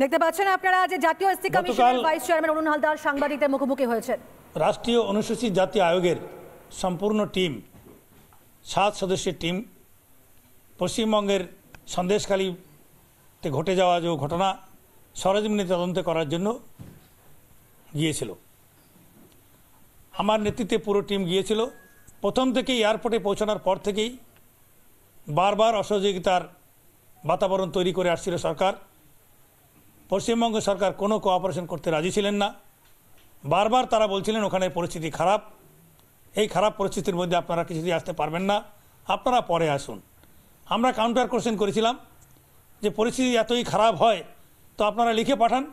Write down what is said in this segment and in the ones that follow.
দেখতে পাচ্ছেন আপনারা যে জাতীয় এসসি কমিশনের ভাইস চেয়ারম্যান অরুণ হালদার সাংবাদিকদের মুখোমুখি হয়েছেন। রাষ্ট্রীয় অনুসূচিত জাতি আয়োগের সম্পূর্ণ টিম 7 সদস্যের টিম পশ্চিমবঙ্গের সন্দেশখালীতে ঘটে যাওয়া যে ঘটনা সরেজমিনে তদন্ত করার জন্য গিয়েছিল। আমার নেতৃত্বে পুরো টিম গিয়েছিল। প্রথম থেকেই এয়ারপোর্টে পৌঁছানোর পর থেকেই বারবার অসহযোগিতার বাতাবরণ তৈরি করে আসছিল সরকার। পশ্চিমবঙ্গ সরকার কোনো কোঅপারেশন করতে রাজি ছিলেন না। বারবার তারা বলছিলেন ওখানে পরিস্থিতি খারাপ, এই খারাপ পরিস্থিতির মধ্যে আপনারা কিছুতেই আসতে পারবেন না, আপনারা পরে আসুন। আমরা কাউন্টার কোশ্চেন করেছিলাম যে পরিস্থিতি এতই খারাপ হয় তো আপনারা লিখে পাঠান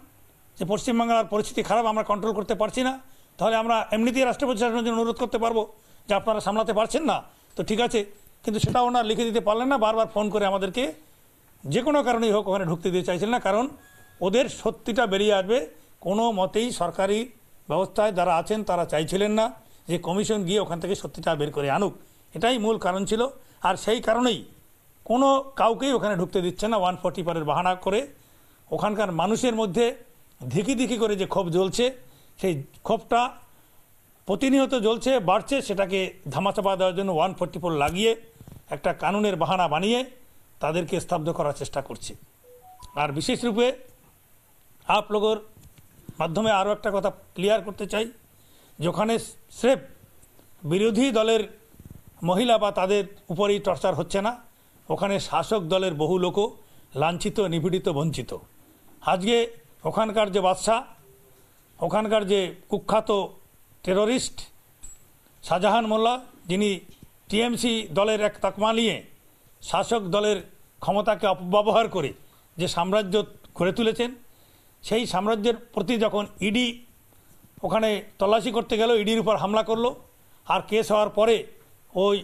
যে পশ্চিমবাংলার পরিস্থিতি খারাপ, আমরা কন্ট্রোল করতে পারছি না, তাহলে আমরা এমনিতেই রাষ্ট্রপতি শাসনের জন্য অনুরোধ করতে পারবো যে আপনারা সামলাতে পারছেন না তো ঠিক আছে। কিন্তু সেটা ওনারা লিখে দিতে পারলেন না। বারবার ফোন করে আমাদেরকে যে কোনো কারণেই হোক ওখানে ঢুকতে দিতে চাইছিলেন না, কারণ ওদের সত্যিটা বেরিয়ে আসবে। কোনো মতেই সরকারি ব্যবস্থায় যারা আছেন তারা চাইছিলেন না যে কমিশন গিয়ে ওখান থেকে সত্যিটা বের করে আনুক, এটাই মূল কারণ ছিল। আর সেই কারণেই কোনো কাউকেই ওখানে ঢুকতে দিচ্ছে না 144 বাহানা করে। ওখানকার মানুষের মধ্যে ধিকি ধিকি করে যে ক্ষোভ জ্বলছে, সেই ক্ষোভটা প্রতিনিয়ত জ্বলছে, বাড়ছে। সেটাকে ধামাচাপা দেওয়ার জন্য 144 লাগিয়ে একটা কানুনের বাহানা বানিয়ে তাদেরকে স্তব্ধ করার চেষ্টা করছে। আর বিশেষ রূপে আপ লোগোর মাধ্যমে আরও একটা কথা ক্লিয়ার করতে চাই, যেখানে স্রেফ বিরোধী দলের মহিলা বা তাদের উপরেই টর্চার হচ্ছে না, ওখানে শাসক দলের বহু লোকও লাঞ্ছিত, নিপীড়িত, বঞ্চিত। আজকে ওখানকার যে বাদশা, ওখানকার যে কুখ্যাত টেররিস্ট শাহজাহান মোল্লা, যিনি টিএমসি দলের এক তকমা নিয়ে শাসক দলের ক্ষমতাকে অপব্যবহার করে যে সাম্রাজ্য গড়ে তুলেছেন, সেই সাম্রাজ্যের প্রতি যখন ইডি ওখানে তল্লাশি করতে গেল, ইডির উপর হামলা করলো, আর কেস হওয়ার পরে ওই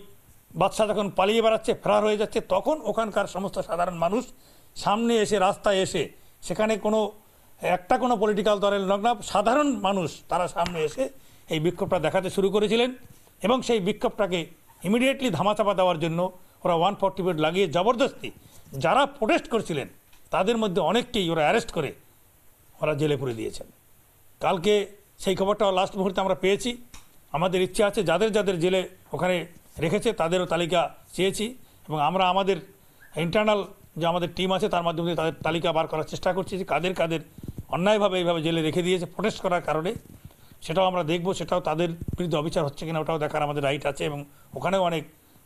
বাদশা যখন পালিয়ে বেড়াচ্ছে, ফেরার হয়ে যাচ্ছে, তখন ওখানকার সমস্ত সাধারণ মানুষ সামনে এসে, রাস্তায় এসে, সেখানে কোনো পলিটিক্যাল দলের লোক না, সাধারণ মানুষ তারা সামনে এসে এই বিক্ষোভটা দেখাতে শুরু করেছিলেন। এবং সেই বিক্ষোভটাকে ইমিডিয়েটলি ধামাচাপা দেওয়ার জন্য ওরা 144 লাগিয়ে জবরদস্তি যারা প্রোটেস্ট করছিলেন তাদের মধ্যে অনেককেই ওরা অ্যারেস্ট করে ওরা জেলে পুরে দিয়েছেন। কালকে সেই খবরটাও লাস্ট মুহূর্তে আমরা পেয়েছি। আমাদের ইচ্ছা আছে যাদের যাদের জেলে ওখানে রেখেছে তাদেরও তালিকা চেয়েছি, এবং আমরা আমাদের ইন্টারনাল যে আমাদের টিম আছে তার মাধ্যমে তাদের তালিকা বার করার চেষ্টা করছি যে কাদের কাদের অন্যায়ভাবে এইভাবে জেলে রেখে দিয়েছে প্রোটেস্ট করার কারণে। সেটাও আমরা দেখব, সেটাও তাদের বিরুদ্ধে অবিচার হচ্ছে কিনা ওটাও দেখার আমাদের রাইট আছে। এবং ওখানেও অনেক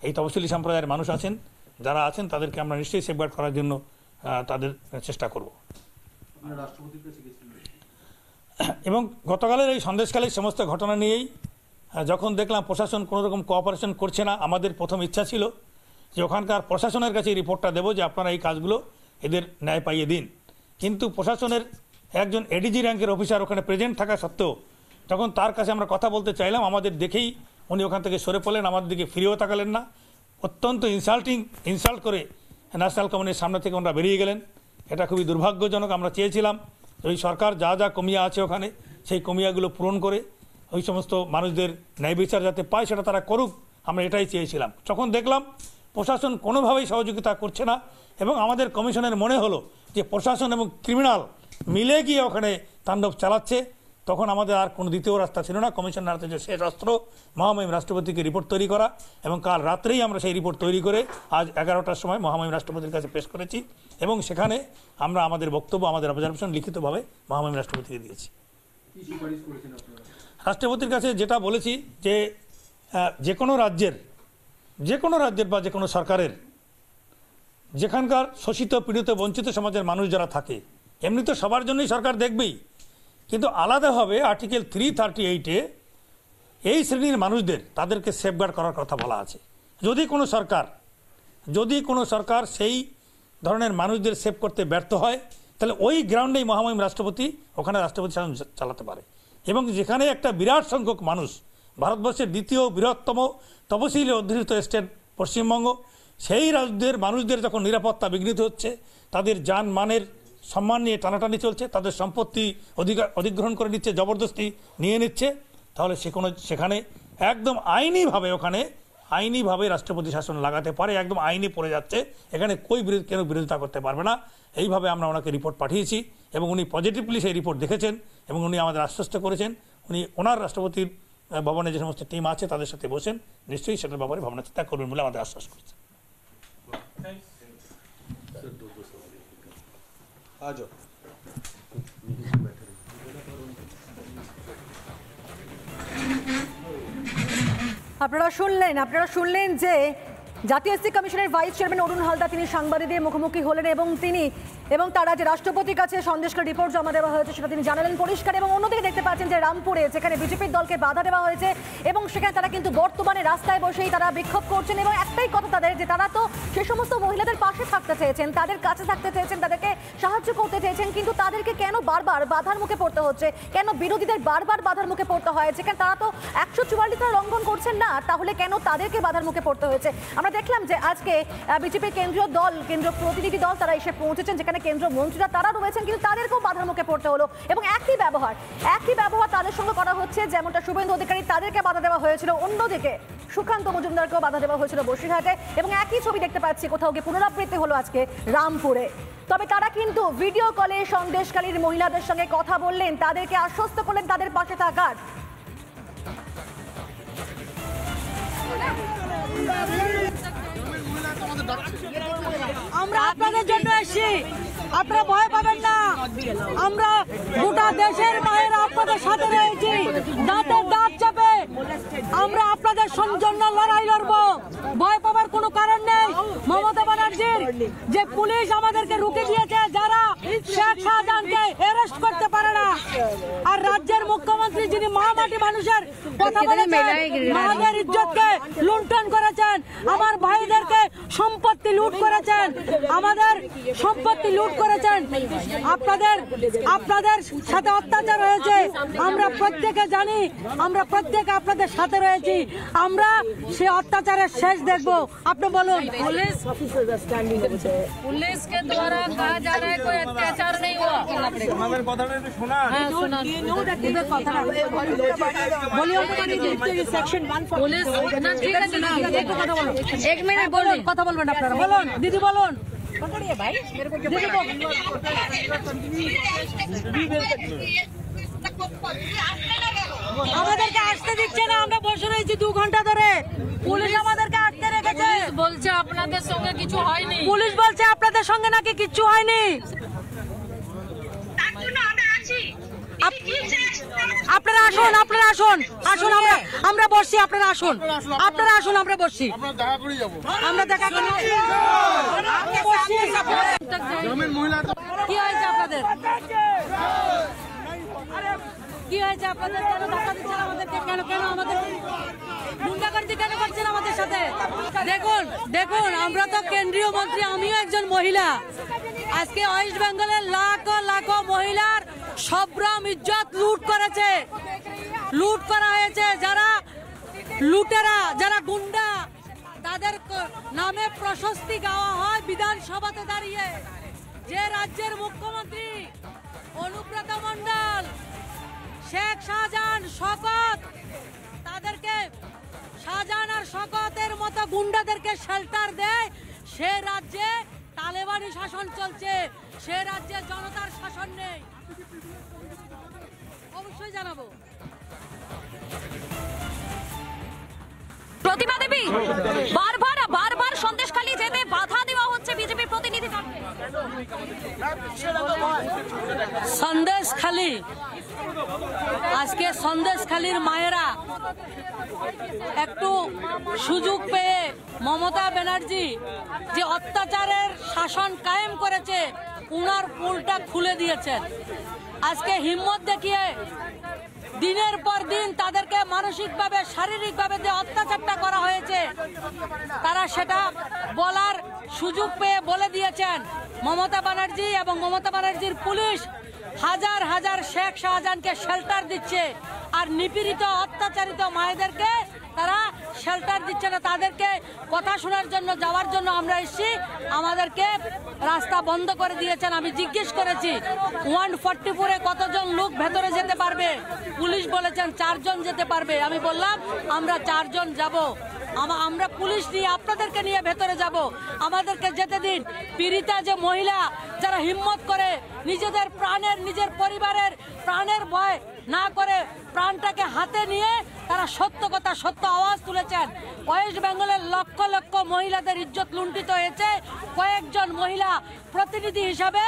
এই তফসিলি সম্প্রদায়ের মানুষ আছেন, যারা আছেন তাদেরকে আমরা নিশ্চয়ই সেফগার্ড করার জন্য তাদের চেষ্টা করব। এবং গতকালের এই সন্দেশকালীর সমস্ত ঘটনা নিয়েই যখন দেখলাম প্রশাসন কোনো রকম কোঅপারেশন করছে না, আমাদের প্রথম ইচ্ছা ছিল যে ওখানকার প্রশাসনের কাছে এই রিপোর্টটা দেবো যে আপনারা এই কাজগুলো এদের ন্যায় পাইয়ে দিন। কিন্তু প্রশাসনের একজন এডিজি র্যাঙ্কের অফিসার ওখানে প্রেজেন্ট থাকা সত্ত্বেও যখন তার কাছে আমরা কথা বলতে চাইলাম, আমাদের দেখেই উনি ওখান থেকে সরে পড়লেন, আমাদের দিকে ফিরেও তাকালেন না। অত্যন্ত ইনসাল্ট করে ন্যাশনাল কমিটির সামনে থেকে ওনারা বেরিয়ে গেলেন। এটা খুবই দুর্ভাগ্যজনক। আমরা চেয়েছিলাম ওই সরকার যা যা কমিয়া আছে ওখানে সেই কমিয়াগুলো পূরণ করে ওই সমস্ত মানুষদের ন্যায় বিচার যাতে পায় সেটা তারা করুক, আমরা এটাই চেয়েছিলাম। যখন দেখলাম প্রশাসন কোনোভাবেই সহযোগিতা করছে না এবং আমাদের কমিশনের মনে হলো যে প্রশাসন এবং ক্রিমিনাল মিলে গিয়ে ওখানে তাণ্ডব চালাচ্ছে, তখন আমাদের আর কোনো দ্বিতীয় রাস্তা ছিল না। কমিশনের হাতে যে শেষ অস্ত্র মহামহিম রাষ্ট্রপতিকে রিপোর্ট তৈরি করা, এবং কাল রাত্রেই আমরা সেই রিপোর্ট তৈরি করে আজ 11টার সময় মহামহিম রাষ্ট্রপতির কাছে পেশ করেছি, এবং সেখানে আমরা আমাদের বক্তব্য, আমাদের অবজারভেশন লিখিতভাবে মহামহিম রাষ্ট্রপতিকে দিয়েছি। রাষ্ট্রপতির কাছে যেটা বলেছি যে যে কোনো রাজ্যের বা যে কোনো সরকারের যেখানকার শোষিত, পীড়িত, বঞ্চিত সমাজের মানুষ যারা থাকে, এমনি তো সবার জন্যই সরকার দেখবেই, কিন্তু আলাদাভাবে আর্টিকেল 338-এ এই শ্রেণীর মানুষদের তাদেরকে সেফগার্ড করার কথা বলা আছে। যদি কোনো সরকার সেই ধরনের মানুষদের সেভ করতে ব্যর্থ হয়, তাহলে ওই গ্রাউন্ডেই মহামহিম রাষ্ট্রপতি ওখানে রাষ্ট্রপতি শাসন চালাতে পারে। এবং যেখানে একটা বিরাট সংখ্যক মানুষ, ভারতবর্ষের দ্বিতীয় বৃহত্তম তপশিলি অধ্যুষিত স্টেট পশ্চিমবঙ্গ, সেই রাজ্যের মানুষদের যখন নিরাপত্তা বিঘ্নিত হচ্ছে, তাদের জানমানের সম্মান নিয়ে টানাটানি চলছে, তাদের সম্পত্তি অধিগ্রহণ করে নিচ্ছে, জবরদস্তি নিয়ে নিচ্ছে, তাহলে সেখানে একদম আইনিভাবে ওখানে আইনিভাবে রাষ্ট্রপতি শাসন লাগাতে পারে, একদম আইনে পড়ে যাচ্ছে, এখানে কেউ বিরোধিতা করতে পারবে না। এইভাবে আমরা ওনাকে রিপোর্ট পাঠিয়েছি এবং উনি পজিটিভলি সেই রিপোর্ট দেখেছেন এবং উনি আমাদের আশ্বস্ত করেছেন উনি ওনার রাষ্ট্রপতির ভবনে যে সমস্ত টিম আছে তাদের সাথে বসেন নিশ্চয়ই সেটার ব্যাপারে ভাবনা চিন্তা করবেন বলে আমাদের আশ্বাস করছেন। আপনারা শুনলেন যে জাতীয় এসসি কমিশনের ভাইস চেয়ারম্যান অরুণ হালদার তিনি সাংবাদিকদের মুখোমুখি হলেন এবং তারা যে রাষ্ট্রপতির কাছে সন্দেশখালী রিপোর্ট জমা দেওয়া হয়েছে সেটা তিনি জানালেন পরিষ্কার। এবং অন্যদিকে দেখতে পাচ্ছেন যে রামপুরে যেখানে বিজেপির দলকে বাধা দেওয়া হয়েছে এবং সেখানে তারা কিন্তু বর্তমানে রাস্তায় বসেই তারা বিক্ষোভ করছেন এবং একটাই কথা তাদের যে তারা তো সে সমস্ত মহিলাদের পাশে থাকতে চেয়েছেন, তাদের কাছে থাকতে চেয়েছেন, তাদেরকে সাহায্য করতে চেয়েছেন, কিন্তু তাদেরকে কেন বারবার বাধার মুখে পড়তে হচ্ছে, কেন বিরোধীদের বারবার বাধার মুখে পড়তে হয়? যেখানে তারা তো 144 ধারা লঙ্ঘন করছেন না, তাহলে কেন তাদেরকে বাধার মুখে পড়তে হয়েছে? আমরা দেখলাম যে আজকে বিজেপির কেন্দ্রীয় প্রতিনিধি দল তারা এসে পৌঁছেছেন, যেখানে কেন্দ্রীয় মন্ত্রীরা তারা রয়েছেন, কিন্তু তাদেরকেও বাধার মুখে পড়তে হলো এবং একই ব্যবহার তাদের সঙ্গে করা হচ্ছে। যেমনটা শুভেন্দু অধিকারী তাদেরকে বাধা দেওয়া হয়েছিল, অন্যদিকে সুকান্ত মজুমদারকেও বাধা দেওয়া হয়েছিল বসিরহাটে এবং একই ছবি দেখতে পাচ্ছি কোথাও গিয়ে পুনরাবৃত্তি হলো আজকে রামপুরে। তবে তারা কিন্তু ভিডিও কলে সন্দেশখালীর মহিলাদের সঙ্গে কথা বললেন, তাদেরকে আশ্বস্ত করলেন তাদের পাশে থাকার। আমরা আপনাদের জন্য এসেছি, আপনারা ভয় পাবেন না। আমরা গোটা দেশের মায়েরা আপনাদের সাথে রয়েছি, দাঁতের দাঁত চেপে আমরা আপনাদের জন্য লড়াই লড়বো। ভয় পাবার কোনো কারণ নেই। মমতা ব্যানার্জির যে পুলিশ আমাদেরকে রুখে দিয়েছে, যারা শেখ শাহজাহানকে অ্যারেস্ট করতে পারে না, আর রাজ্যের মুখ্যমন্ত্রী যিনি মহামাটি মানুষের কথা বলেছেন, মায়েদের ইজ্জতকে লুণ্ঠন করেছেন, আমার ভাইদেরকে সম্পত্তি লুট করেছেন, আমাদের সম্পত্তি লুট করেছেন, আপনাদের সাথে অত্যাচার হয়েছে, আমরা প্রত্যেকে জানি, আমরা প্রত্যেকে আপনাদের সাথে রয়েছি। আমরা সে অত্যাচারের শেষ দেখব। আপনি বলুন। पुलिस के द्वारा कहा जा रहा है कोई अत्याचार नहीं हुआ। पुलिस एक मिनट बोलুন, কথা বলবেন আপনারা। বলুন দিদি, বলুন। আমাদেরকে আসতে দিচ্ছে না, আমরা বসে রয়েছি 2 ঘন্টা ধরে। পুলিশ আমাদেরকে আটকে রেখেছে। বলছে আপনাদের সঙ্গে কিছু হয়নি। পুলিশ বলছে আপনাদের সঙ্গে নাকি কিচ্ছু হয়নি। আপনারা আসুন, আসুন, আমরা বসছি, আপনারা আসুন, আমরা বসছি, আমরা দেখা করে কি হয়েছে আপনাদের? কি হয়েছে আপনাদের? কেন ধাক্কা দিচ্ছেন আমাদেরকে? কেন আমাদের গুন্ডাগর্দি কেন করছেন আমাদের সাথে? দেখুন আমরা তো কেন্দ্রীয় মন্ত্রী, আমিও একজন মহিলা। আজকে ওয়েস্ট বেঙ্গলের লাখো মহিলার সবরাম ইজ্জত লুট করা হয়েছে। যারা লুটেরা, যারা গুন্ডা, তাদের নামে প্রশস্তি গাওয়া হয় বিধানসভাতে দাঁড়িয়ে। যে রাজ্যের মুখ্যমন্ত্রী অনুব্রত মণ্ডল, শেখ শাহজাহান, শওকত, তাদেরকে শাহজাহান আর শওকতের মতো গুন্ডাদেরকে শেল্টার দেয়, সে রাজ্যে তালেবানি শাসন চলছে, সে রাজ্যে জনতার শাসন নেই। অবশ্যই জানাবো। প্রতিমা দেবী, বারবার সন্দেশখালী যেতে বাধা দেওয়া হচ্ছে বিজেপির প্রতিনিধি দলকে। সন্দেশখালী, আজকে সন্দেশখালীর মায়েরা একটু সুযোগ পেয়ে মমতা ব্যানার্জি যে অত্যাচারের শাসন কায়েম করেছে, উনার পুলটা খুলে দিয়েছেন। আজকে হিম্মত দেখিয়ে দিনের পর দিন তাদেরকে মানসিকভাবে, শারীরিকভাবে যে অত্যাচারটা করা হয়েছে, তারা সেটা বলার সুযোগ পেয়ে বলে দিয়েছেন। মমতা ব্যানার্জি এবং মমতা ব্যানার্জির পুলিশ হাজার হাজার শেখ শাহজাহানকে শেল্টার দিচ্ছে, আর নিপীড়িত অত্যাচারিত মায়েদেরকে তারা শেল্টার দিচ্ছে না। তাদেরকে কথা শোনার জন্য, যাওয়ার জন্য আমরা এসেছি, আমাদেরকে রাস্তা বন্ধ করে দিয়েছেন। আমি জিজ্ঞেস করেছি 144-এ কতজন লোক ভেতরে যেতে পারবে? পুলিশ বলেছেন 4 জন যেতে পারবে। আমি বললাম আমরা 4 জন যাব। আমরা পুলিশ নিয়ে আপনাদেরকে নিয়ে ভেতরে যাব, আমাদেরকে যেতে দিন। পীড়িতা যে মহিলা যারা হিম্মত করে নিজেদের প্রাণের, নিজের পরিবারের প্রাণের ভয় না করে প্রাণটাকে হাতে নিয়ে তারা সত্য কথা, সত্য আওয়াজ তুলেছেন। ওয়েস্ট বেঙ্গলের লক্ষ লক্ষ মহিলাদের ইজ্জত লুণ্ঠিত হয়েছে। কয়েকজন মহিলা প্রতিনিধি হিসাবে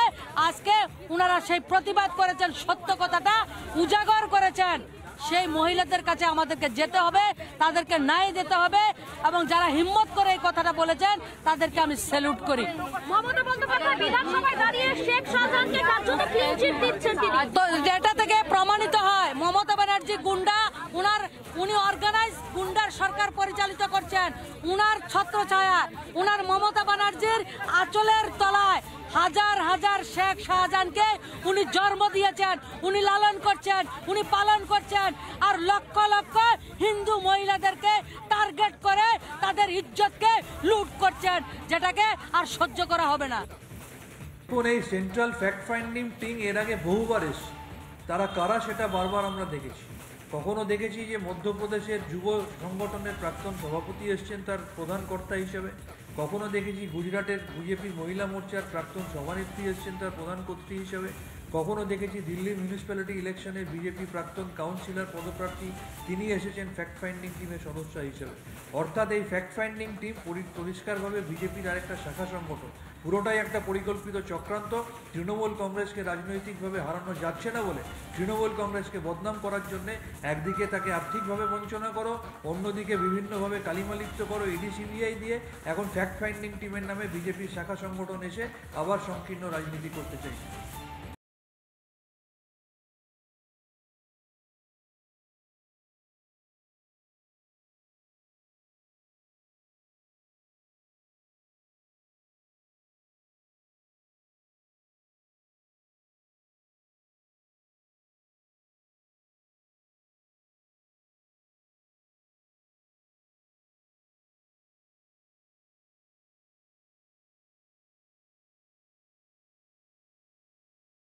আজকে ওনারা সেই প্রতিবাদ করেছেন, সত্য কথাটা উজাগর করেছেন। সেই মহিলাদের কাছে আমাদেরকে যেতে হবে, তাদেরকে ন্যায় দিতে হবে, এবং যারা হিম্মত করে এই কথাটা বলেছেন তাদেরকে আমি স্যালুট করি। মমতা বন্দ্যোপাধ্যায় বিধানসভায় দাঁড়িয়ে শেখ শাহজাহানকে কার্যত ক্লিন চিট দিচ্ছেন তিনি। তো যেটা থেকে প্রমাণিত হয় মমতা ব্যানার্জি গুন্ডা, উনি অর্গানাইজ গুন্ডার সরকার পরিচালিত করছেন। উনার ছত্রছায়া, উনার মমতা ব্যানার্জির আঁচলের তলায় হাজার হাজার শেখ শাহজাহানকে উনি জন্ম দিয়েছেন, উনি লালন করছেন, উনি পালন করছেন। আর লক্ষ লক্ষ হিন্দু মহিলাদেরকে টার্গেট করে তাদের ইজ্জতকে লুট করছেন, যেটাকে আর সহ্য করা হবে না। এই সেন্ট্রাল ফ্যাক্ট ফাইন্ডিং টিম এর আগে বহুবার এসছে, তারা কারা সেটা বারবার আমরা দেখেছি। কখনো দেখেছি যে মধ্যপ্রদেশের যুব সংগঠনের প্রাক্তন সভাপতি এসছেন তার প্রধান কর্তা হিসেবে, কখনো দেখেছি গুজরাটের বিজেপি মহিলা মোর্চার প্রাক্তন সভানেত্রী এসছেন তার প্রধান কর্ত্রী হিসেবে, কখনো দেখেছি দিল্লি মিউনিসিপ্যালিটি ইলেকশনের বিজেপি প্রাক্তন কাউন্সিলর পদপ্রার্থী তিনি এসেছেন ফ্যাক্ট ফাইন্ডিং টিমের সদস্য হিসেবে। অর্থাৎ এই ফ্যাক্ট ফাইন্ডিং টিম পরিষ্কারভাবে বিজেপির আরেকটা শাখা সংগঠন, পুরোটাই একটা পরিকল্পিত চক্রান্ত। তৃণমূল কংগ্রেসকে রাজনৈতিকভাবে হারানো যাচ্ছে না বলে তৃণমূল কংগ্রেসকে বদনাম করার জন্যে একদিকে তাকে আর্থিকভাবে বঞ্চনা করো, অন্যদিকে বিভিন্নভাবে কালিমালিপ্ত করো ইডি সিবিআই দিয়ে। এখন ফ্যাক্ট ফাইন্ডিং টিমের নামে বিজেপির শাখা সংগঠন এসে আবার সংকীর্ণ রাজনীতি করতে চাইছে।